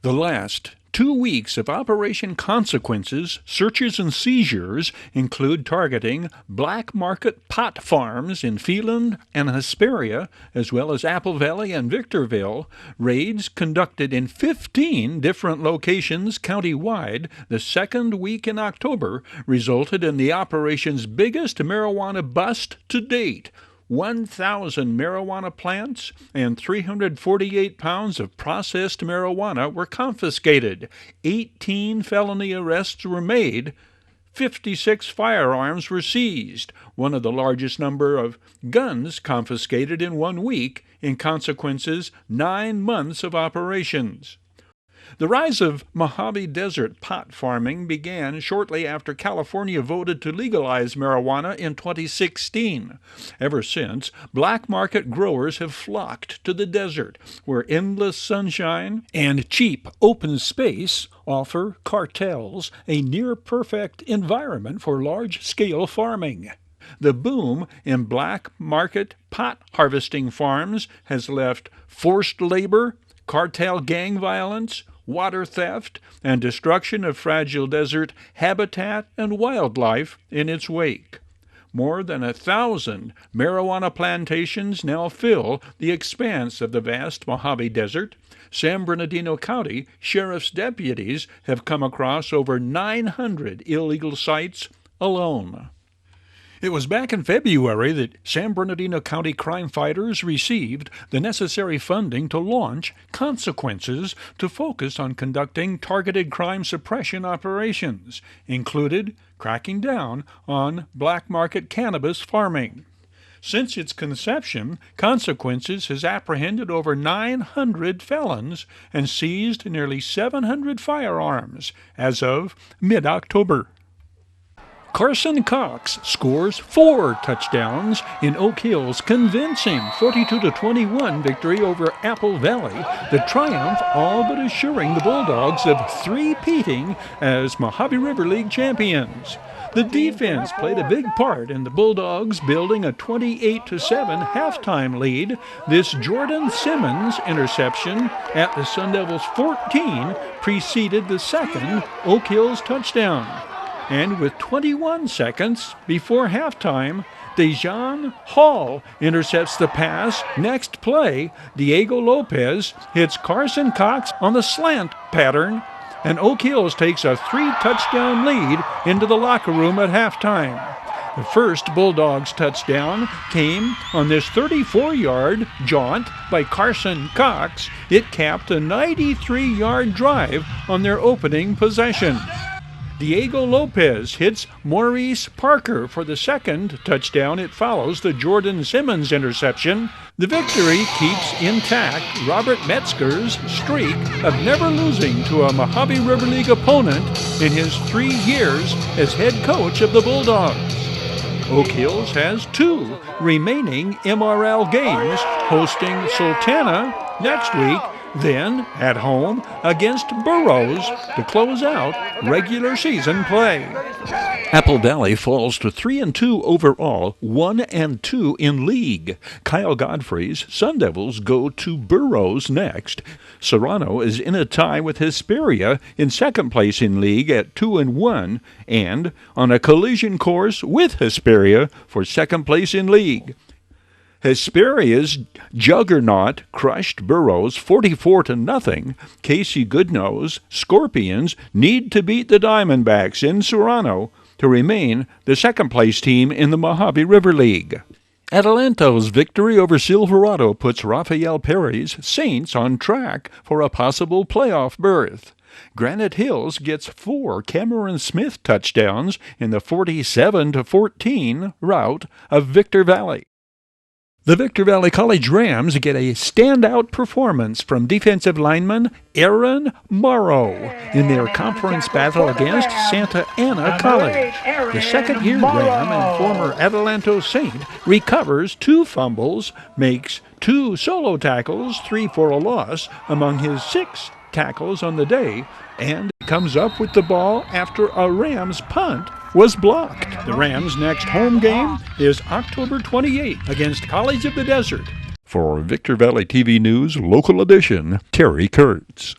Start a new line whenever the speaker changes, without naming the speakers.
The last 2 weeks of Operation Consequences searches and seizures include targeting black market pot farms in Phelan and Hesperia, as well as Apple Valley and Victorville. Raids conducted in 15 different locations countywide the second week in October resulted in the operation's biggest marijuana bust to date. 1,000 marijuana plants and 348 pounds of processed marijuana were confiscated. 18 felony arrests were made. 56 firearms were seized, one of the largest number of guns confiscated in 1 week, in Consequences' 9 months of operations. The rise of Mojave Desert pot farming began shortly after California voted to legalize marijuana in 2016. Ever since, black market growers have flocked to the desert, where endless sunshine and cheap open space offer cartels a near-perfect environment for large-scale farming. The boom in black market pot harvesting farms has left forced labor, cartel gang violence, water theft, and destruction of fragile desert habitat and wildlife in its wake. More than 1,000 marijuana plantations now fill the expanse of the vast Mojave Desert. San Bernardino County Sheriff's deputies have come across over 900 illegal sites alone. It was back in February that San Bernardino County crime fighters received the necessary funding to launch Consequences to focus on conducting targeted crime suppression operations, included cracking down on black market cannabis farming. Since its conception, Consequences has apprehended over 900 felons and seized nearly 700 firearms as of mid-October. Carson Cox scores 4 touchdowns in Oak Hill's convincing 42-21 victory over Apple Valley, the triumph all but assuring the Bulldogs of three-peating as Mojave River League champions. The defense played a big part in the Bulldogs building a 28-7 halftime lead. This Jordan Simmons interception at the Sun Devils' 14 preceded the second Oak Hill's touchdown. And with 21 seconds before halftime, Dejan Hall intercepts the pass. Next play, Diego Lopez hits Carson Cox on the slant pattern, and Oak Hills takes a 3-touchdown lead into the locker room at halftime. The first Bulldogs touchdown came on this 34-yard jaunt by Carson Cox. It capped a 93-yard drive on their opening possession. Diego Lopez hits Maurice Parker for the second touchdown. It follows the Jordan Simmons interception. The victory keeps intact Robert Metzger's streak of never losing to a Mojave River League opponent in his 3 years as head coach of the Bulldogs. Oak Hills has 2 remaining MRL games, hosting Sultana next week, then at home against Burroughs to close out regular season play. Apple Valley falls to 3-2 overall, 1-2 in league. Kyle Godfrey's Sun Devils go to Burroughs next. Serrano is in a tie with Hesperia in second place in league at 2-1 and on a collision course with Hesperia for second place in league. Hesperia's juggernaut crushed Burroughs 44-0. Casey Goodnose Scorpions need to beat the Diamondbacks in Serrano to remain the second-place team in the Mojave River League. Atalanto's victory over Silverado puts Rafael Perry's Saints on track for a possible playoff berth. Granite Hills gets 4 Cameron Smith touchdowns in the 47-14 rout of Victor Valley. The Victor Valley College Rams get a standout performance from defensive lineman Aaron Morrow in their conference battle against Santa Ana College. The second-year Ram and former Atalanto Saint recovers 2 fumbles, makes 2 solo tackles, 3 for a loss among his 6 tackles on the day, and comes up with the ball after a Rams punt was blocked. The Rams' next home game is October 28th against College of the Desert. For Victor Valley TV News Local Edition, Terry Kurtz.